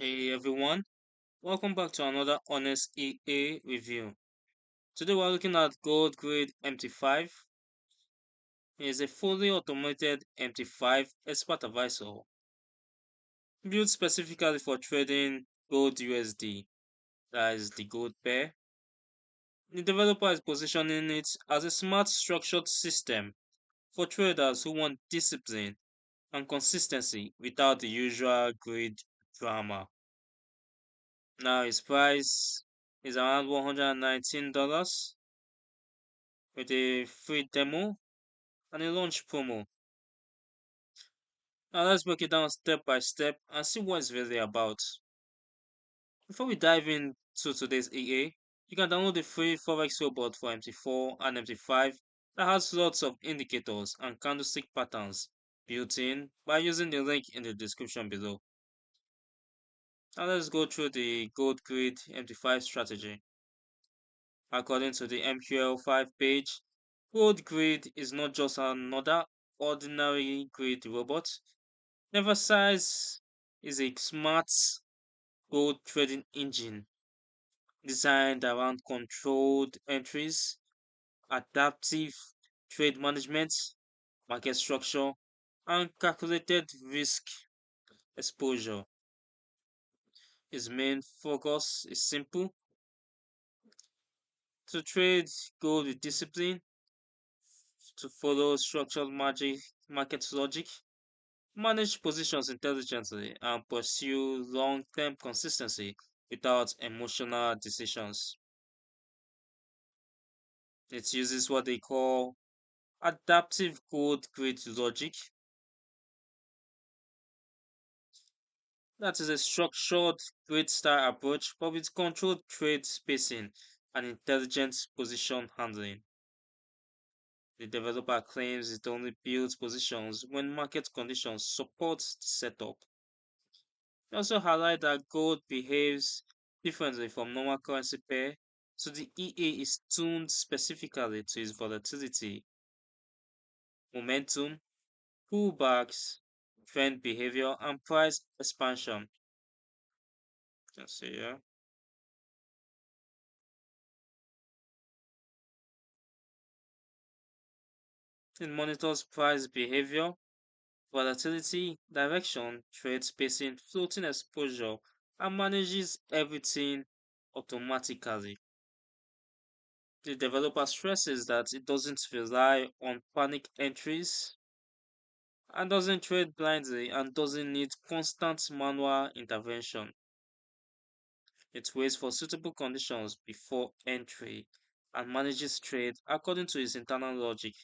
Hey everyone, welcome back to another Honest EA review. Today we're looking at GoldGrid MT5. It is a fully automated MT5 expert advisor built specifically for trading gold USD, that is the gold pair. The developer is positioning it as a smart structured system for traders who want discipline and consistency without the usual grid drama. Now its price is around $119 with a free demo and a launch promo. Now let's break it down step by step and see what it's really about. Before we dive into today's EA, you can download the free Forex robot for MT4 and MT5 that has lots of indicators and candlestick patterns built in by using the link in the description below. Now let's go through the Gold Grid MT5 strategy. According to the MQL5 page, Gold Grid is not just another ordinary grid robot. Neversize is a smart gold trading engine designed around controlled entries, adaptive trade management, market structure, and calculated risk exposure. Its main focus is simple: to trade gold with discipline, to follow structured market logic, manage positions intelligently, and pursue long term consistency without emotional decisions. It uses what they call adaptive gold grid logic. That is a structured grid style approach, but with controlled trade spacing and intelligent position handling. The developer claims it only builds positions when market conditions support the setup. They also highlight that gold behaves differently from normal currency pair, so the EA is tuned specifically to its volatility, momentum, pullbacks, trend behavior, and price expansion. You can see here. It monitors price behavior, volatility, direction, trade spacing, floating exposure, and manages everything automatically. The developer stresses that it doesn't rely on panic entries and doesn't trade blindly and doesn't need constant manual intervention. It waits for suitable conditions before entry and manages trade according to its internal logic.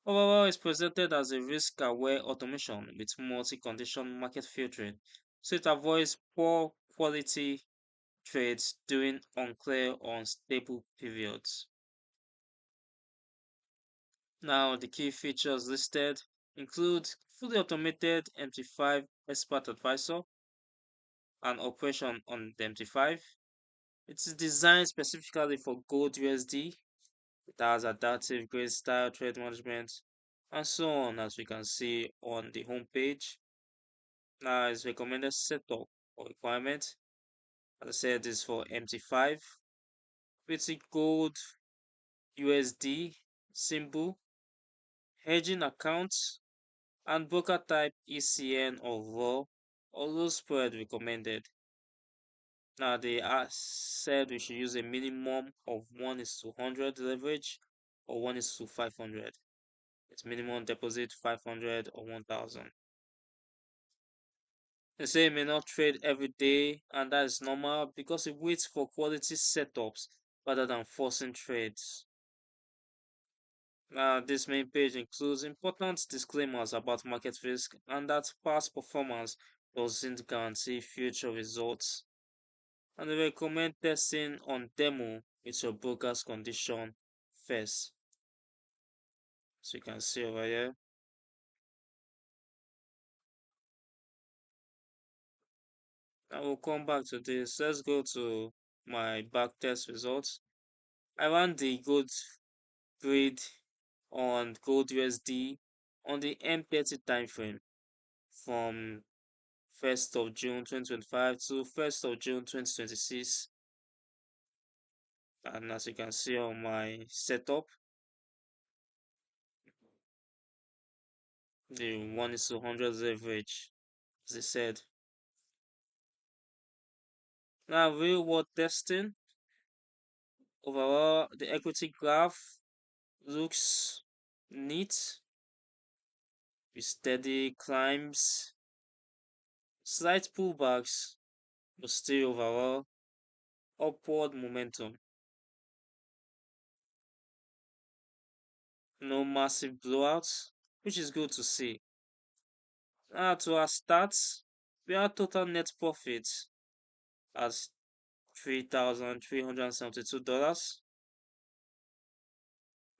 Overall, it's presented as a risk-aware automation with multi-condition market filtering, so it avoids poor quality trades during unclear or unstable periods. Now, the key features listed include fully automated MT5 expert advisor and operation on the MT5. It is designed specifically for gold USD. It has adaptive grid style trade management and so on, as we can see on the home page. Now, its recommended setup or requirement, as I said, is for MT5 with the gold USD symbol, hedging accounts, and broker type ECN or raw or low spread recommended. Now they said we should use a minimum of 1 is to 100 leverage or 1 is to 500. It's minimum deposit 500 or 1000. They say it may not trade every day, and that is normal because it waits for quality setups rather than forcing trades. Now, this main page includes important disclaimers about market risk and that past performance doesn't guarantee future results. And they recommend testing on demo with your broker's condition first. So you can see over here. I will come back to this. Let's go to my backtest results. I ran the gold grid on gold USD on the M30 time frame from 1st of June 2025 to 1st of June 2026. And as you can see on my setup, the 1:100 average, as I said. Now, real world testing. Overall, the equity graph looks neat with steady climbs, slight pullbacks, but still overall upward momentum. No massive blowouts, which is good to see. Now to our stats, we have total net profit as $3,372.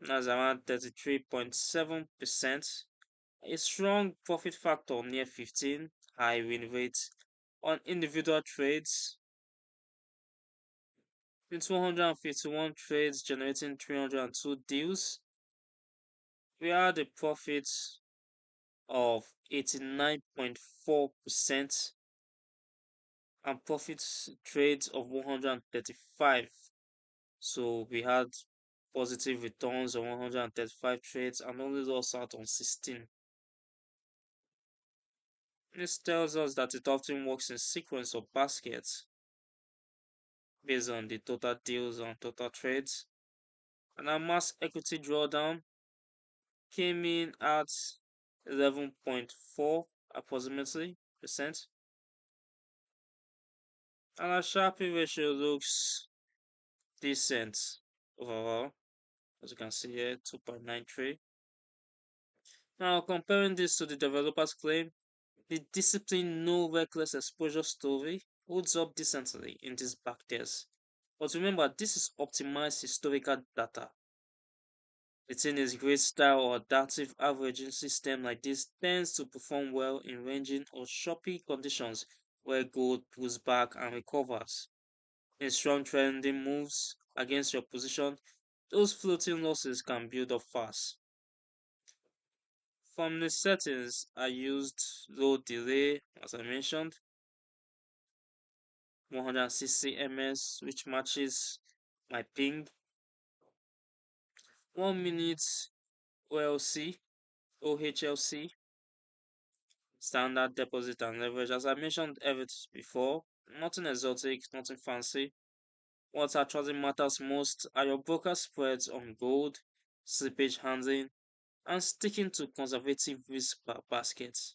That's around 33.7%. A strong profit factor near 15, high win rate on individual trades. In 251 trades generating 302 deals, we had a profit of 89.4% and profit trades of 135. So we had positive returns on 135 trades and only lost out on 16. This tells us that it often works in sequence of baskets based on the total deals on total trades. And our mass equity drawdown came in at 11.4 approximately percent. And our Sharpie ratio looks decent overall, as you can see here, 2.93. Now comparing this to the developer's claim, the discipline no reckless exposure story holds up decently in this backtest. But remember, this is optimized historical data. The thing is, great style or adaptive averaging system like this tends to perform well in ranging or choppy conditions where gold pulls back and recovers. In strong trending moves against your position, those floating losses can build up fast. From the settings, I used low delay, as I mentioned, 160 ms, which matches my ping, 1 minute OLC, OHLC, standard deposit and leverage. As I mentioned before, nothing exotic, nothing fancy. What actually matters most are your broker spreads on gold, slippage handling, and sticking to conservative risk baskets.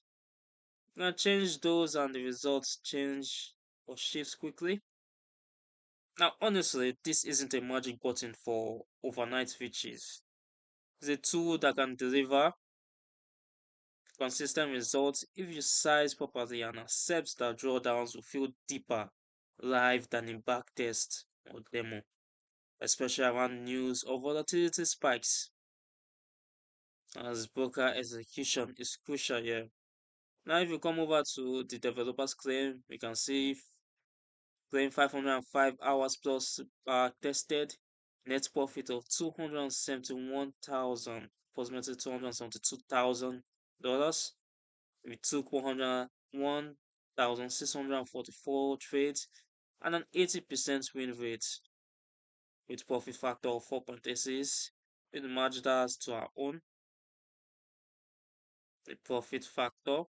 Now change those and the results change or shifts quickly. Now honestly, this isn't a magic button for overnight riches. It's a tool that can deliver consistent results if you size properly and accept that drawdowns will feel deeper live than in backtest or demo, especially around news or volatility spikes, as broker execution is crucial here. Now, if you come over to the developer's claim, we can see claim 505 hours plus tested, net profit of 271,000, approximately $272,000. We took 101,644 trades and an 80% win rate with profit factor of 4.86. We match that to our own. The profit factor,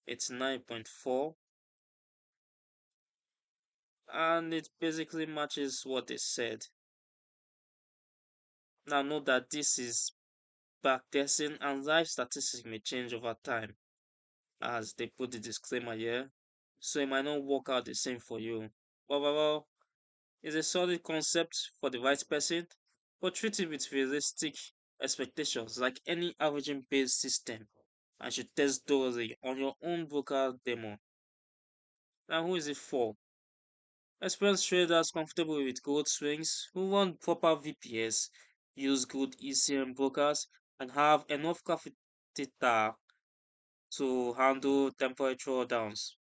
it's 9.4, and it basically matches what they said. Now note that this is backtesting and live statistics may change over time, as they put the disclaimer here, so it might not work out the same for you. Overall, it's a solid concept for the right person, but treat it with realistic expectations like any averaging based system, and should test thoroughly on your own broker demo. Now who is it for? Experienced traders comfortable with gold swings who run proper VPS, use good ECM brokers, and have enough capital to handle temperature downs.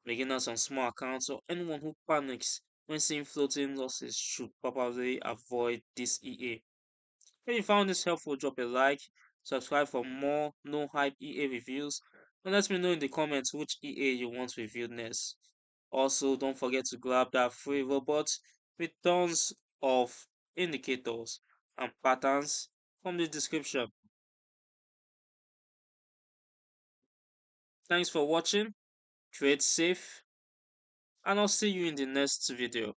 Beginners on small accounts or anyone who panics when seeing floating losses should probably avoid this EA. If you found this helpful, drop a like, subscribe for more no hype EA reviews, And let me know in the comments which EA you want reviewed next. Also, don't forget to grab that free robot with tons of indicators and patterns from the description. Thanks for watching, trade safe, and I'll see you in the next video.